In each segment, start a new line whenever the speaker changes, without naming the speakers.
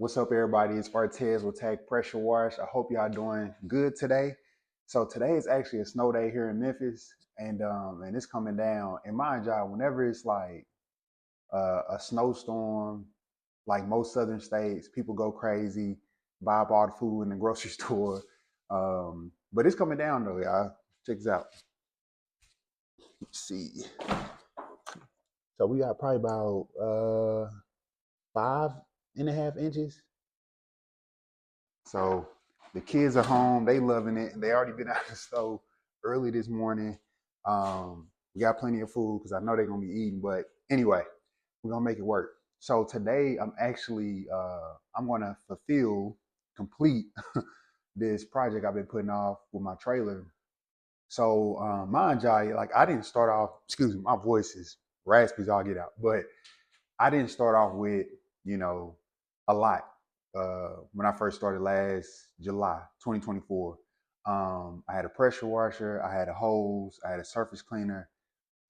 What's up, everybody? It's Artez with Tag Pressure Wash. I hope y'all doing good today. So today is actually a snow day here in Memphis, and it's coming down. And mind y'all, whenever it's like a snowstorm, like most southern states, people go crazy, buy up all the food in the grocery store. But it's coming down though, y'all. Check this out. Let's see. So we got probably about 5.5 inches. So the kids are home. They loving it. They already been out of the stove early this morning. We got plenty of food because I know they're gonna be eating. But anyway, we're gonna make it work. So today I'm gonna complete this project I've been putting off with my trailer. So mind y'all, like I didn't start off. Excuse me, my voice is raspy as all get out. But I didn't start off with you know a lot when I first started last July 2024. I had a pressure washer, I had a hose, I had a surface cleaner,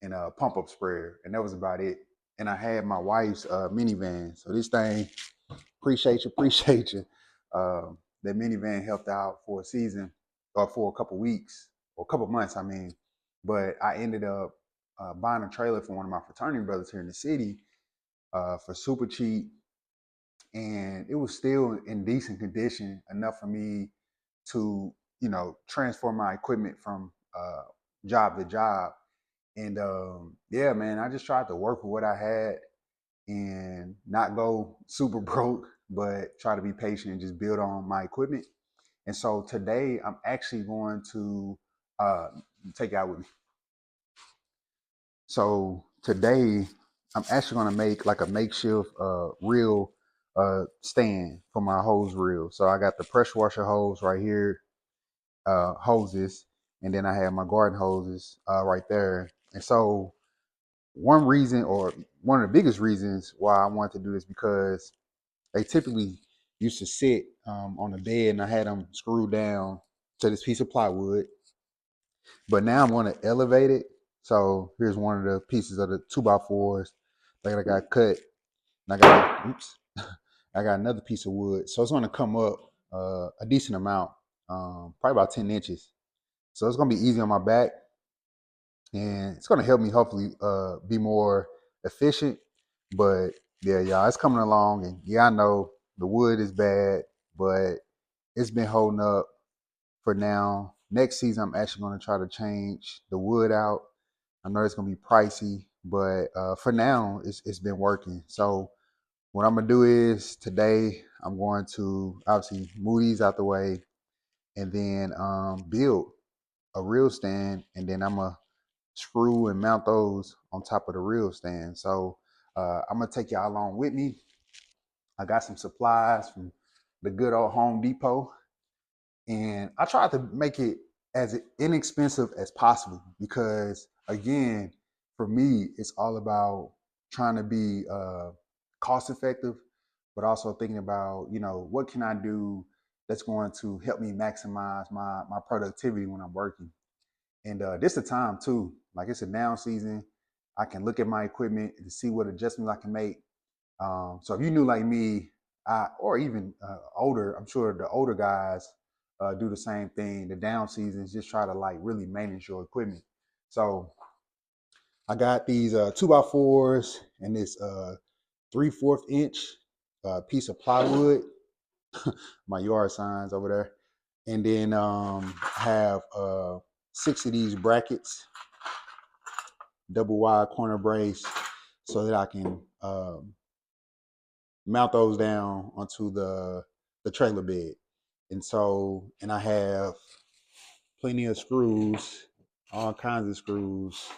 and a pump up sprayer, and that was about it. And I had my wife's minivan. So this thing, appreciate you. That minivan helped out for a season or for a couple weeks or a couple months, I mean. But I ended up buying a trailer for one of my fraternity brothers here in the city for super cheap, and it was still in decent condition enough for me to transfer my equipment from job to job. And yeah, man, I just tried to work with what I had and not go super broke, but try to be patient and just build on my equipment. And so today I'm actually going to uh, take it out with me. So today I'm actually going to make like a makeshift reel stand for my hose reel. So I got the pressure washer hose right here, hoses, and then I have my garden hoses right there. And so one reason, or one of the biggest reasons why I wanted to do this, because they typically used to sit on the bed, and I had them screwed down to this piece of plywood. But now I'm going to elevate it. So here's one of the pieces of the 2x4s that I got cut. And I got another piece of wood. So it's going to come up a decent amount, probably about 10 inches. So it's going to be easy on my back. And it's going to help me hopefully be more efficient. But yeah, y'all, it's coming along. And yeah, I know the wood is bad, but it's been holding up for now. Next season, I'm actually going to try to change the wood out. I know it's going to be pricey, but for now, it's been working. So what I'm going to do is today, I'm going to obviously move these out the way and then build a reel stand, and then I'm going to screw and mount those on top of the reel stand. So I'm going to take y'all along with me. I got some supplies from the good old Home Depot, and I tried to make it as inexpensive as possible because, again, for me, it's all about trying to be cost effective, but also thinking about, what can I do that's going to help me maximize my productivity when I'm working. And this is the time too. Like it's a down season. I can look at my equipment to see what adjustments I can make. So if you knew like me, or even older, I'm sure the older guys do the same thing. The down seasons, just try to like really manage your equipment. So I got these 2x4s and this 3/4 inch piece of plywood, my yard signs over there, and then have 6 of these brackets, double wide corner brace, so that I can mount those down onto the trailer bed. And I have plenty of screws, all kinds of screws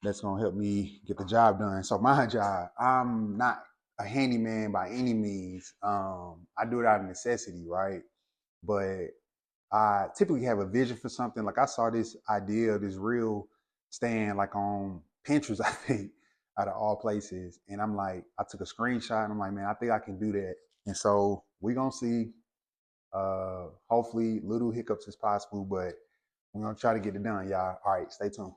that's gonna help me get the job done. So my job, I'm not a handyman by any means. I do it out of necessity, right? But I typically have a vision for something. Like I saw this idea of this real stand like on Pinterest, I think, out of all places. And I'm like, I took a screenshot and I'm like, man, I think I can do that. And so we're gonna see. Hopefully little hiccups as possible, but we're gonna try to get it done, y'all. All right, stay tuned.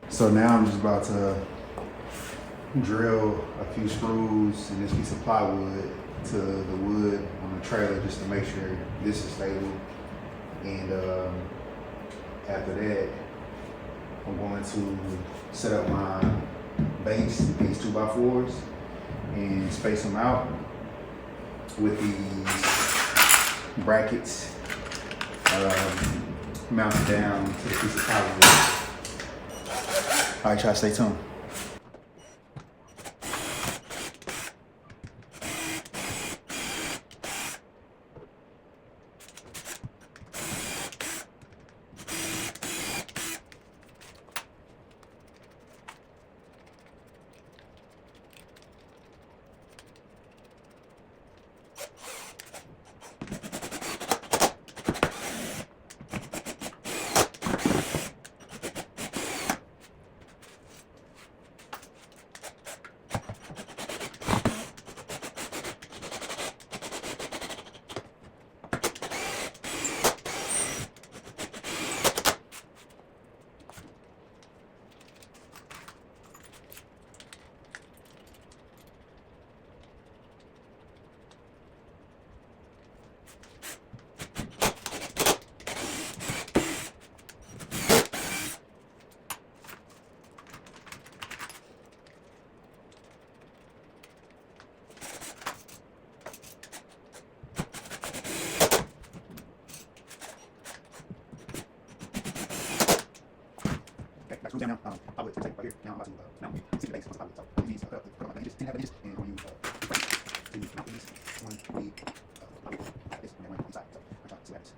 So now I'm just about to drill a few screws and this piece of plywood to the wood on the trailer just to make sure this is stable. And after that, I'm going to set up my base, these 2x4s, and space them out with these brackets mount it down to the piece of plywood. All right, y'all, stay tuned. Okay, back screws down now. I would take right here. Now I'm about to now see the base once I would. So these put on my hinges, 10 half inches, and I'm going to use to mount these. One, we like this, and then one on each side. So I'm trying to see that.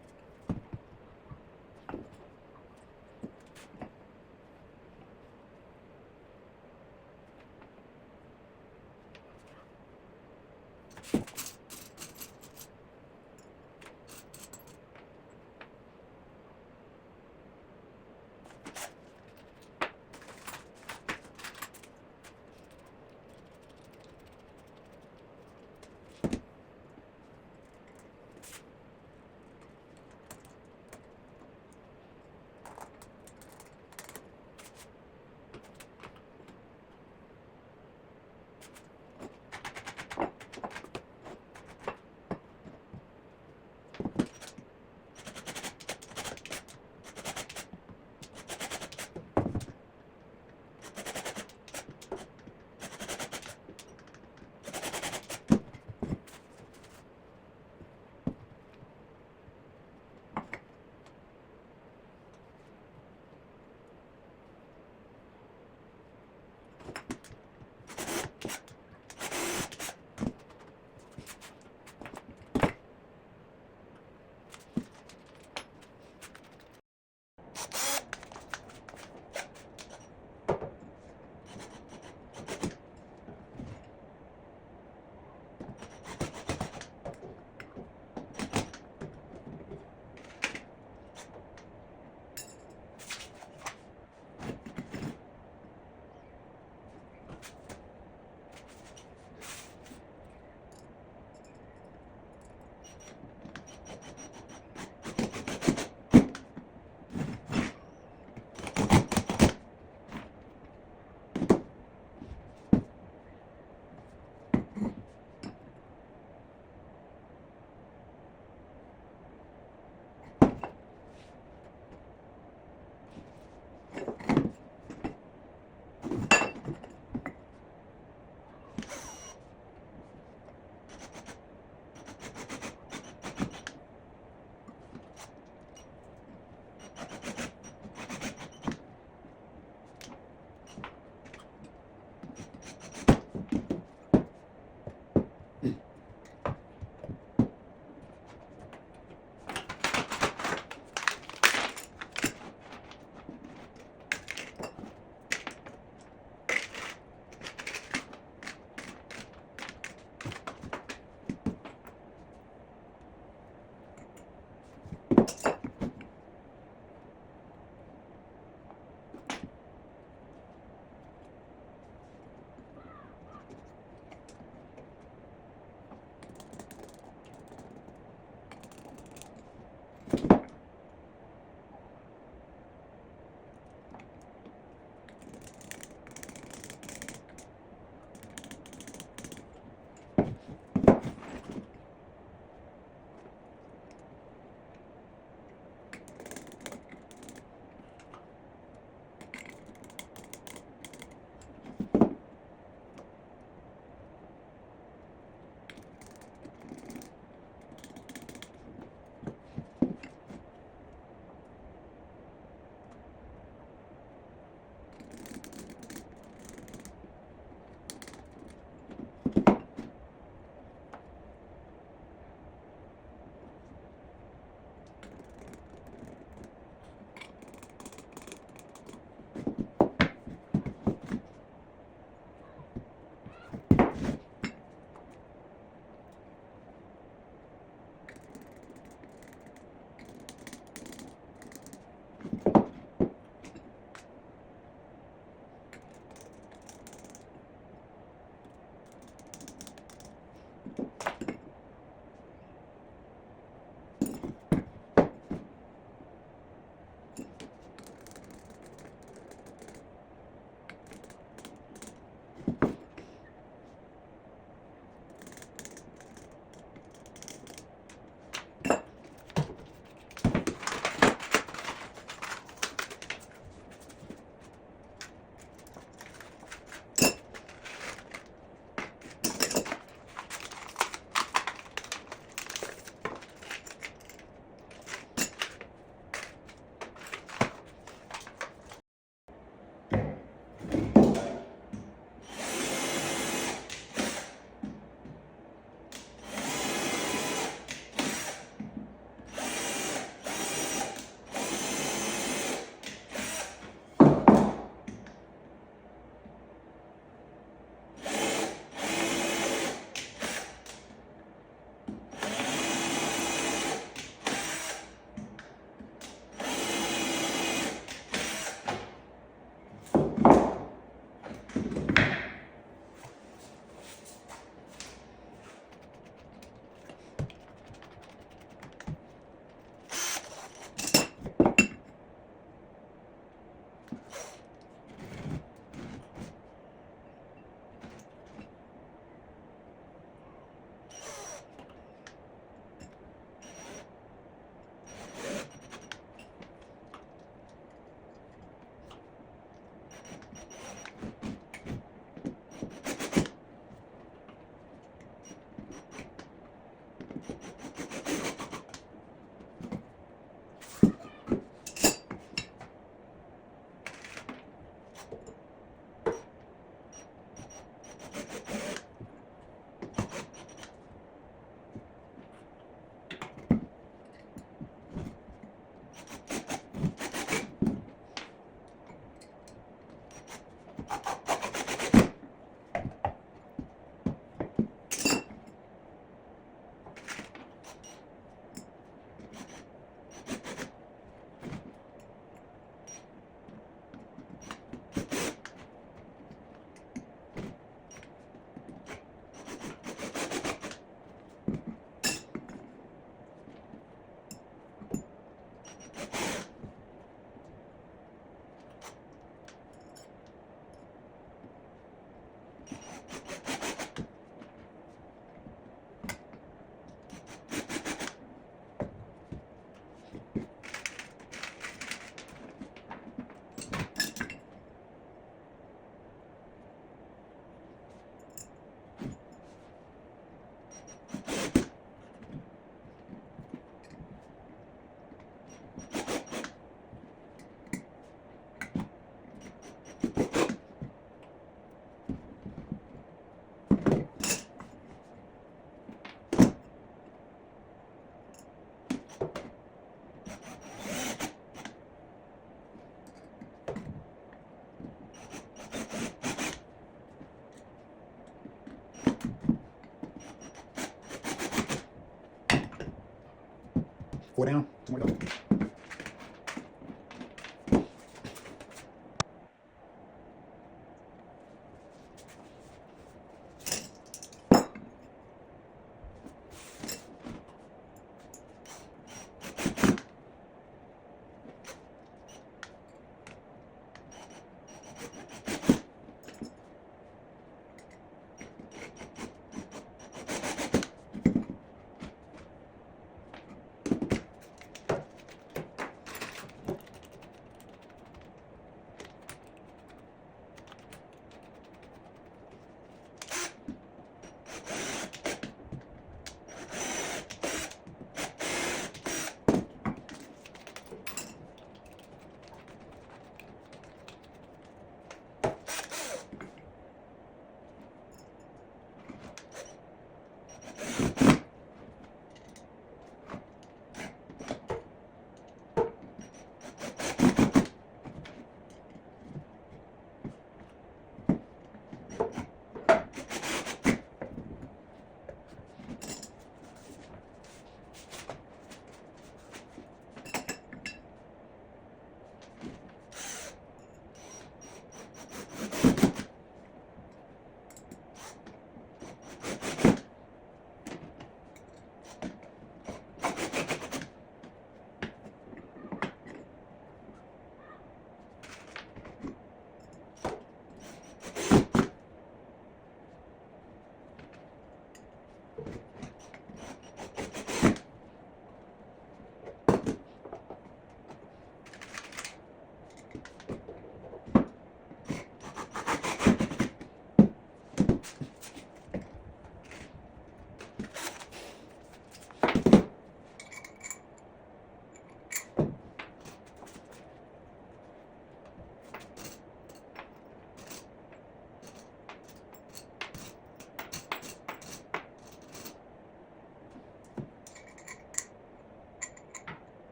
4 down, 2 more to go.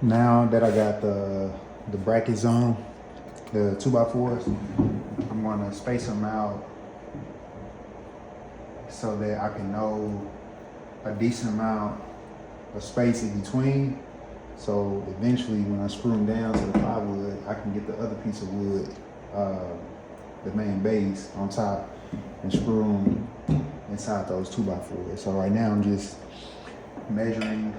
Now that I got the brackets on, the 2x4s, I'm gonna space them out so that I can know a decent amount of space in between. So eventually when I screw them down to the plywood, I can get the other piece of wood, the main base on top, and screw them inside those 2x4s. So right now I'm just measuring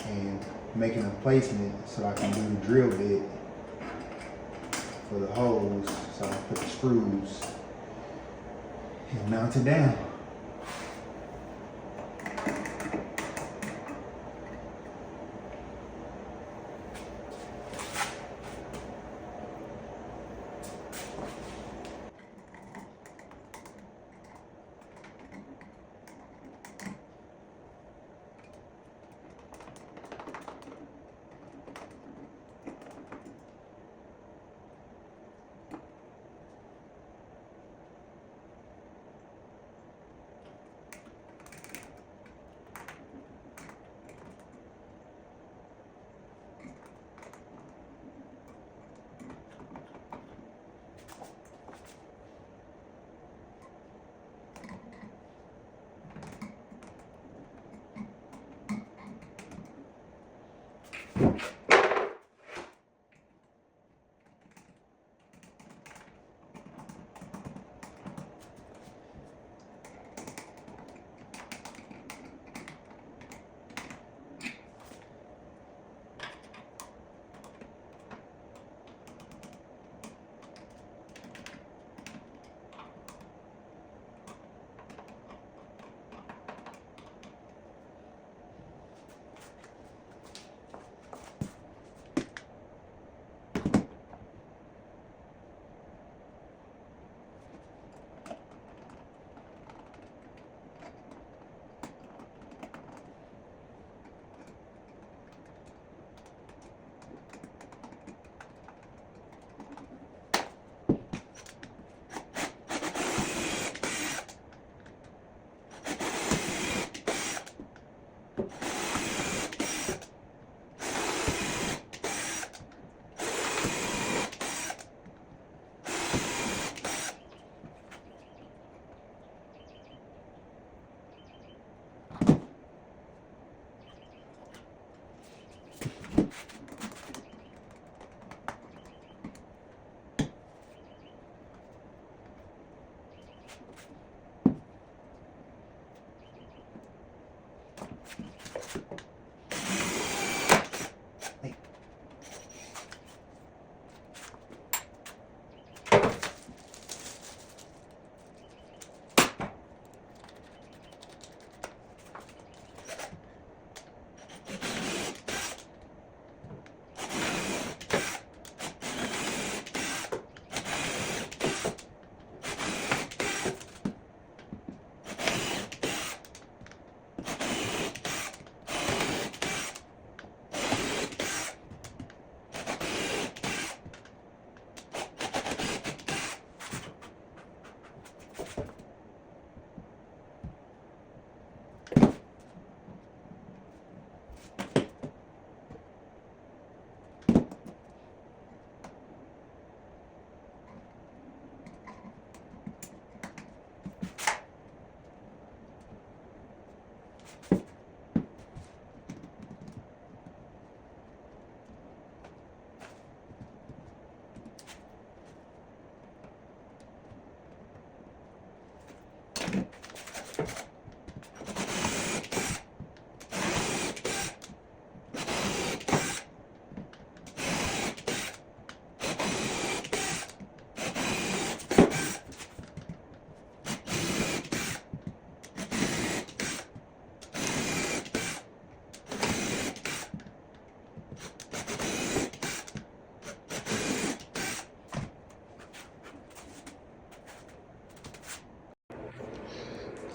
and making a placement so I can do the drill bit for the holes. So I put the screws and mount it down.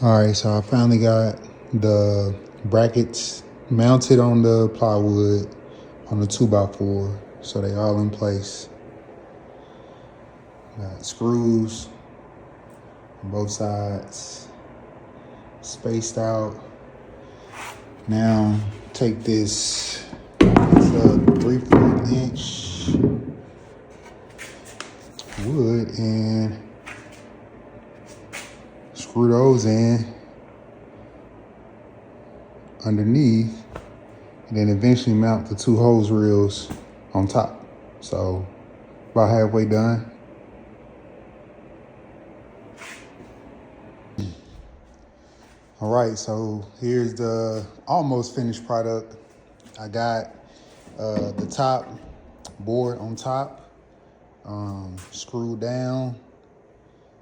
All right, so I finally got the brackets mounted on the plywood on the 2x4, so they all in place. Got screws on both sides, spaced out. Now take this, it's a 3/4 inch wood and screw those in underneath, and then eventually mount the 2 hose reels on top. So about halfway done. All right, so here's the almost finished product. I got the top board on top, screwed down,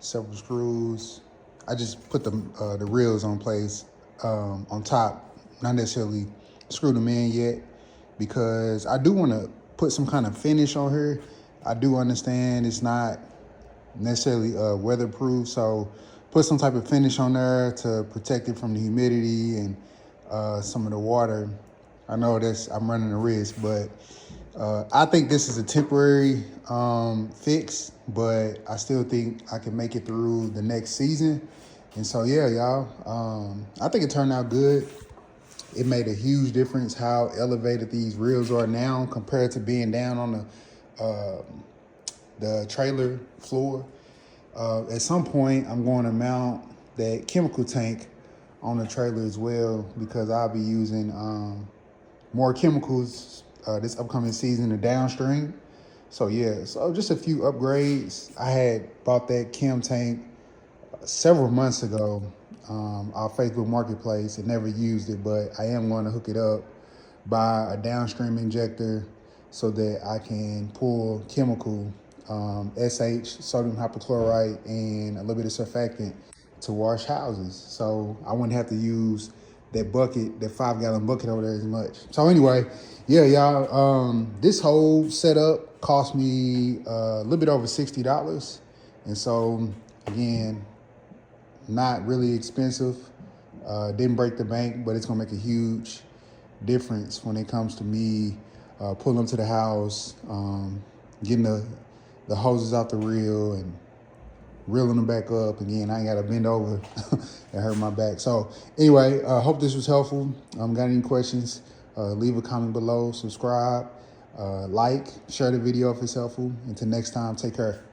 several screws. I just put the reels on place on top, not necessarily screwed them in yet, because I do want to put some kind of finish on here. I do understand it's not necessarily weatherproof, so put some type of finish on there to protect it from the humidity and some of the water. I know I'm running a risk, but I think this is a temporary fix, but I still think I can make it through the next season. And so, yeah, y'all, I think it turned out good. It made a huge difference how elevated these reels are now compared to being down on the trailer floor. At some point, I'm going to mount that chemical tank on the trailer as well, because I'll be using more chemicals this upcoming season, the downstream. So yeah, so just a few upgrades. I had bought that chem tank several months ago off Facebook Marketplace and never used it, but I am going to hook it up, buy a downstream injector so that I can pull chemical SH, sodium hypochlorite, and a little bit of surfactant to wash houses. So I wouldn't have to use that bucket, that 5-gallon bucket over there as much. So anyway, yeah, y'all, this whole setup cost me a little bit over $60. And so again, not really expensive. Didn't break the bank, but it's gonna make a huge difference when it comes to me pulling them to the house, getting the hoses out the reel and reeling them back up. Again, I ain't gotta bend over and hurt my back. So anyway, hope this was helpful. Got any questions, leave a comment below, subscribe, like, share the video if it's helpful. Until next time, take care.